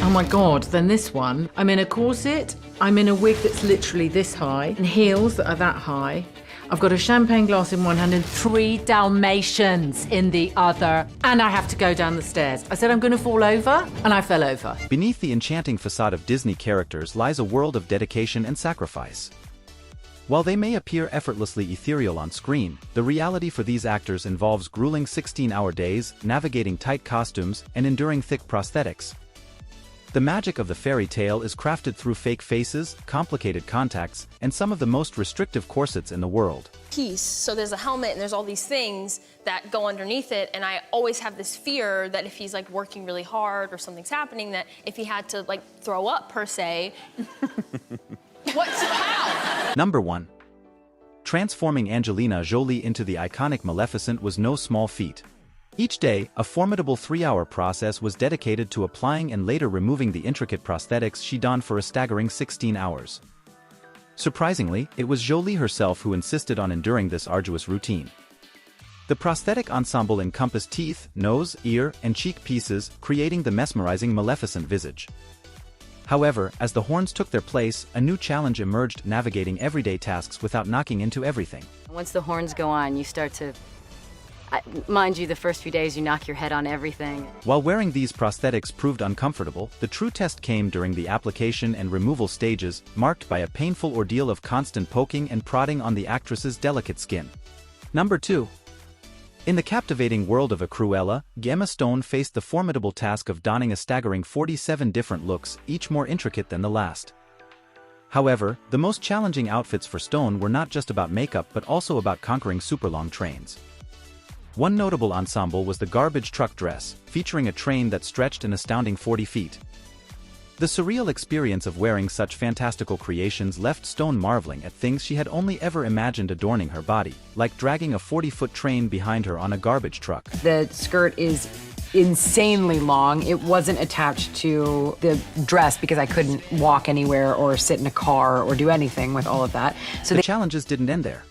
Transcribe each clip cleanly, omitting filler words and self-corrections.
Oh my God, then this one. I'm in a corset, I'm in a wig that's literally this high, and heels that are that high. I've got a champagne glass in one hand and 3 Dalmatians in the other, and I have to go down the stairs. I said I'm going to fall over, and I fell over. Beneath the enchanting facade of Disney characters lies a world of dedication and sacrifice. While they may appear effortlessly ethereal on screen, the reality for these actors involves grueling 16-hour days, navigating tight costumes, and enduring thick prosthetics. The magic of the fairy tale is crafted through fake faces, complicated contacts, and some of the most restrictive corsets in the world. So there's a helmet and there's all these things that go underneath it, and I always have this fear that if he's like working really hard or something's happening, that if he had to like throw up per se, how? Number 1. Transforming Angelina Jolie into the iconic Maleficent was no small feat. Each day, a formidable 3-hour process was dedicated to applying and later removing the intricate prosthetics she donned for a staggering 16 hours. Surprisingly, it was Jolie herself who insisted on enduring this arduous routine. The prosthetic ensemble encompassed teeth, nose, ear, and cheek pieces, creating the mesmerizing Maleficent visage. However, as the horns took their place, a new challenge emerged: navigating everyday tasks without knocking into everything. Once the horns go on, you start to... mind you, the first few days you knock your head on everything. While wearing these prosthetics proved uncomfortable, the true test came during the application and removal stages, marked by a painful ordeal of constant poking and prodding on the actress's delicate skin. Number 2. In the captivating world of a Cruella, Emma Stone faced the formidable task of donning a staggering 47 different looks, each more intricate than the last. However, the most challenging outfits for Stone were not just about makeup but also about conquering super-long trains. One notable ensemble was the garbage truck dress, featuring a train that stretched an astounding 40 feet. The surreal experience of wearing such fantastical creations left Stone marveling at things she had only ever imagined adorning her body, like dragging a 40-foot train behind her on a garbage truck. The skirt is insanely long. It wasn't attached to the dress because I couldn't walk anywhere or sit in a car or do anything with all of that. So the challenges didn't end there.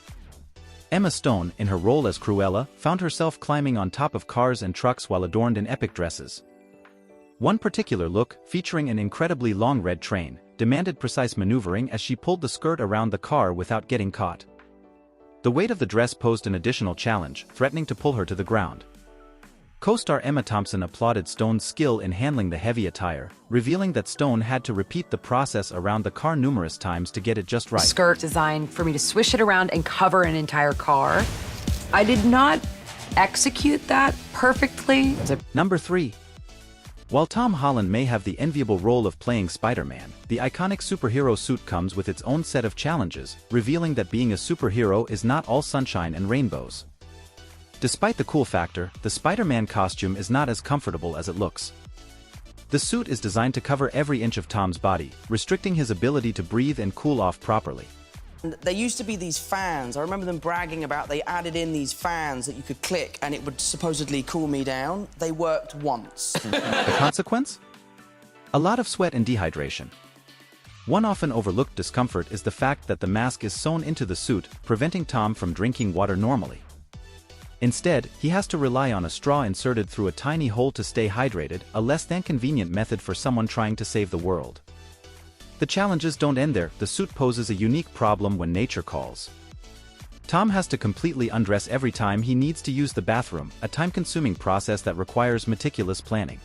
Emma Stone, in her role as Cruella, found herself climbing on top of cars and trucks while adorned in epic dresses. One particular look, featuring an incredibly long red train, demanded precise maneuvering as she pulled the skirt around the car without getting caught. The weight of the dress posed an additional challenge, threatening to pull her to the ground. Co-star Emma Thompson applauded Stone's skill in handling the heavy attire, revealing that Stone had to repeat the process around the car numerous times to get it just right. Skirt designed for me to swish it around and cover an entire car. I did not execute that perfectly. Number 3. While Tom Holland may have the enviable role of playing Spiderman, the iconic superhero suit comes with its own set of challenges, revealing that being a superhero is not all sunshine and rainbows. Despite the cool factor, the Spider-Man costume is not as comfortable as it looks. The suit is designed to cover every inch of Tom's body, restricting his ability to breathe and cool off properly. There used to be these fans. I remember them bragging about they added in these fans that you could click and it would supposedly cool me down. They worked once. The consequence? A lot of sweat and dehydration. One often overlooked discomfort is the fact that the mask is sewn into the suit, preventing Tom from drinking water normally. Instead, he has to rely on a straw inserted through a tiny hole to stay hydrated, a less than convenient method for someone trying to save the world. The challenges don't end there. The suit poses a unique problem when nature calls. Tom has to completely undress every time he needs to use the bathroom, a time-consuming process that requires meticulous planning.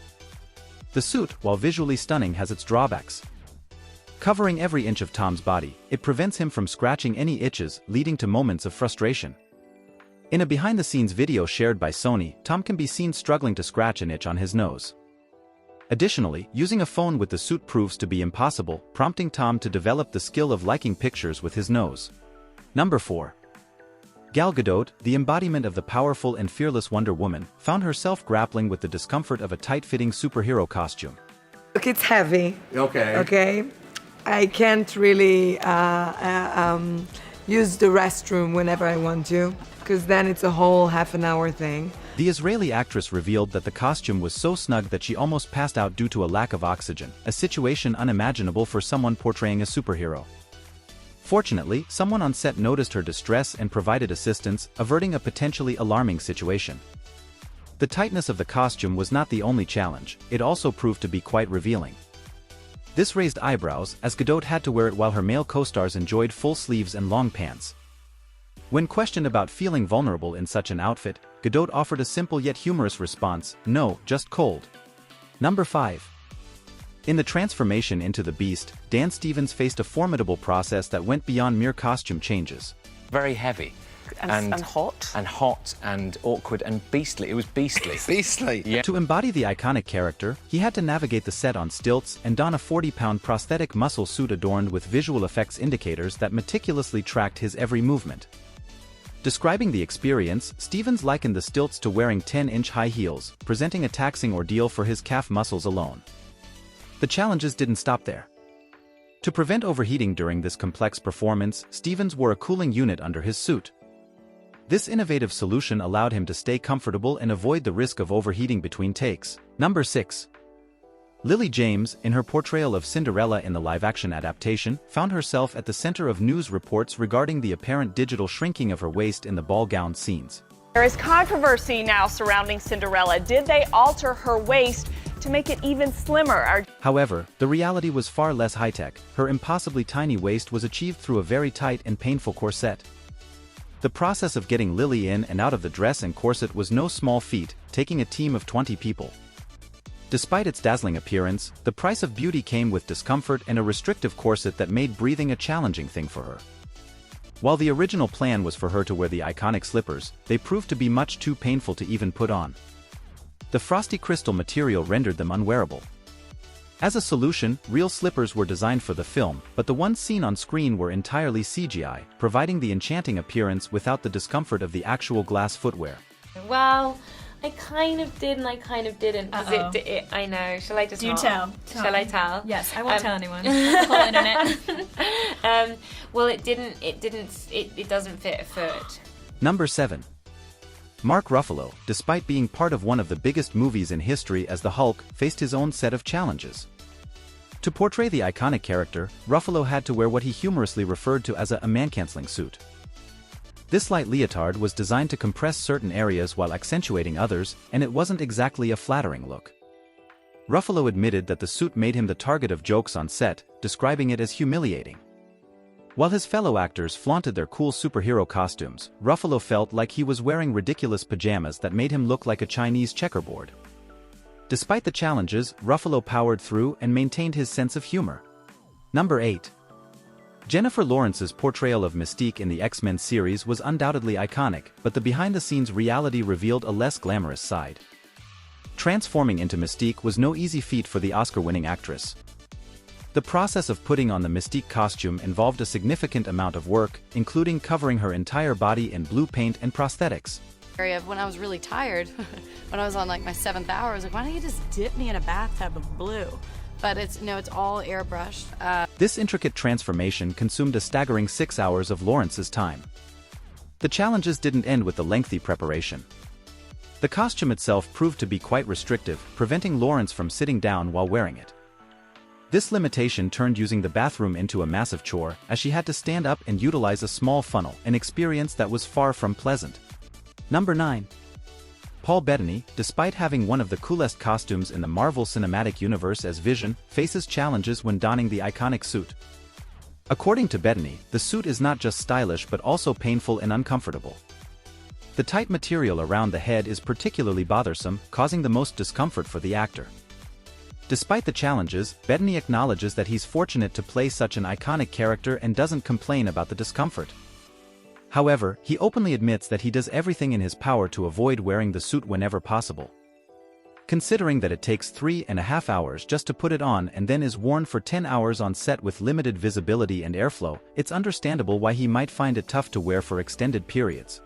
The suit, while visually stunning, has its drawbacks. Covering every inch of Tom's body, it prevents him from scratching any itches, leading to moments of frustration. In a behind-the-scenes video shared by Sony, Tom can be seen struggling to scratch an itch on his nose. Additionally, using a phone with the suit proves to be impossible, prompting Tom to develop the skill of liking pictures with his nose. Number 4. Gal Gadot, the embodiment of the powerful and fearless Wonder Woman, found herself grappling with the discomfort of a tight-fitting superhero costume. Look, it's heavy. Okay. Okay? I can't really use the restroom whenever I want to, because then it's a whole half an hour thing. The Israeli actress revealed that the costume was so snug that she almost passed out due to a lack of oxygen, a situation unimaginable for someone portraying a superhero. Fortunately, someone on set noticed her distress and provided assistance, averting a potentially alarming situation. The tightness of the costume was not the only challenge, it also proved to be quite revealing. This raised eyebrows, as Gadot had to wear it while her male co-stars enjoyed full sleeves and long pants. When questioned about feeling vulnerable in such an outfit, Gadot offered a simple yet humorous response: "No, just cold." Number 5. In the transformation into the Beast, Dan Stevens faced a formidable process that went beyond mere costume changes. Very heavy. And hot. And hot and awkward and beastly. It was beastly. Beastly? Yeah. To embody the iconic character, he had to navigate the set on stilts and don a 40-pound prosthetic muscle suit adorned with visual effects indicators that meticulously tracked his every movement. Describing the experience, Stevens likened the stilts to wearing 10-inch high heels, presenting a taxing ordeal for his calf muscles alone. The challenges didn't stop there. To prevent overheating during this complex performance, Stevens wore a cooling unit under his suit. This innovative solution allowed him to stay comfortable and avoid the risk of overheating between takes. Number 6. Lily James, in her portrayal of Cinderella in the live-action adaptation, found herself at the center of news reports regarding the apparent digital shrinking of her waist in the ball gown scenes. There is controversy now surrounding Cinderella. Did they alter her waist to make it even slimmer? However, the reality was far less high-tech. Her impossibly tiny waist was achieved through a very tight and painful corset. The process of getting Lily in and out of the dress and corset was no small feat, taking a team of 20 people. Despite its dazzling appearance, the price of beauty came with discomfort and a restrictive corset that made breathing a challenging thing for her. While the original plan was for her to wear the iconic slippers, they proved to be much too painful to even put on. The frosty crystal material rendered them unwearable. As a solution, real slippers were designed for the film, but the ones seen on screen were entirely CGI, providing the enchanting appearance without the discomfort of the actual glass footwear. Well, I kind of did and I kind of didn't. Because I know. Shall I just Do not? tell. Shall I tell? Yes, I won't tell anyone. The whole internet. Well, it doesn't fit a foot. Number 7. Mark Ruffalo, despite being part of one of the biggest movies in history as the Hulk, faced his own set of challenges. To portray the iconic character, Ruffalo had to wear what he humorously referred to as a man-canceling suit. This light leotard was designed to compress certain areas while accentuating others, and it wasn't exactly a flattering look. Ruffalo admitted that the suit made him the target of jokes on set, describing it as humiliating. While his fellow actors flaunted their cool superhero costumes, Ruffalo felt like he was wearing ridiculous pajamas that made him look like a Chinese checkerboard. Despite the challenges, Ruffalo powered through and maintained his sense of humor. Number 8. Jennifer Lawrence's portrayal of Mystique in the X-Men series was undoubtedly iconic, but the behind-the-scenes reality revealed a less glamorous side. Transforming into Mystique was no easy feat for the Oscar-winning actress. The process of putting on the Mystique costume involved a significant amount of work, including covering her entire body in blue paint and prosthetics. When I was really tired, when I was on like my 7th hour, I was like, why don't you just dip me in a bathtub of blue? But it's all airbrushed. This intricate transformation consumed a staggering 6 hours of Lawrence's time. The challenges didn't end with the lengthy preparation. The costume itself proved to be quite restrictive, preventing Lawrence from sitting down while wearing it. This limitation turned using the bathroom into a massive chore, as she had to stand up and utilize a small funnel, an experience that was far from pleasant. Number 9. Paul Bettany, despite having one of the coolest costumes in the Marvel Cinematic Universe as Vision, faces challenges when donning the iconic suit. According to Bettany, the suit is not just stylish but also painful and uncomfortable. The tight material around the head is particularly bothersome, causing the most discomfort for the actor. Despite the challenges, Bettany acknowledges that he's fortunate to play such an iconic character and doesn't complain about the discomfort. However, he openly admits that he does everything in his power to avoid wearing the suit whenever possible. Considering that it takes 3.5 hours just to put it on and then is worn for 10 hours on set with limited visibility and airflow, it's understandable why he might find it tough to wear for extended periods.